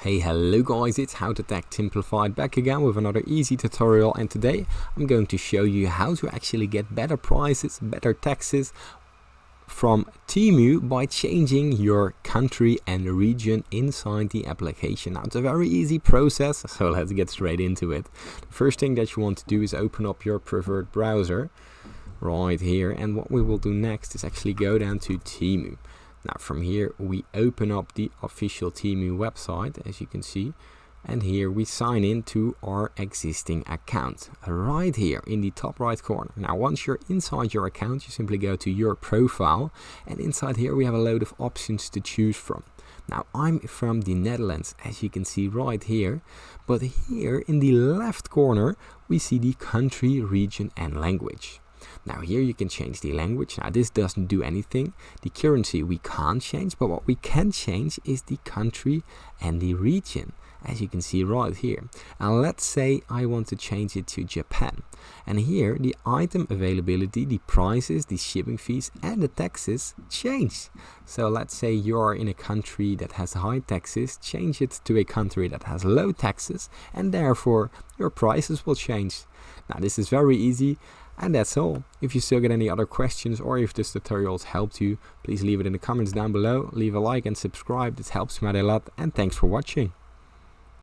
Hey, hello guys, it's How to Tax Simplified back again with another easy tutorial, and today I'm going to show you how to actually get better prices, better taxes from TEMU by changing your country and region inside the application. Now it's a very easy process, so let's get straight into it. The first thing that you want to do is open up your preferred browser right here, and what we will do next is actually go down to TEMU. Now from here we open up the official TEMU website, as you can see, and here we sign in to our existing account right here in the top right corner. Now once you're inside your account, you simply go to your profile, and inside here we have a load of options to choose from. Now I'm from the Netherlands, as you can see right here, but here in the left corner we see the country, region and language. Now here you can change the language. Now this doesn't do anything. The currency we can't change, but what we can change is the country and the region, as you can see right here. And let's say I want to change it to Japan. And here the item availability, the prices, the shipping fees and the taxes change. So let's say you're in a country that has high taxes, change it to a country that has low taxes, and therefore your prices will change. Now this is very easy. And that's all. If you still get any other questions or if this tutorial has helped you, please leave it in the comments down below. Leave a like and subscribe. This helps me out a lot. And thanks for watching.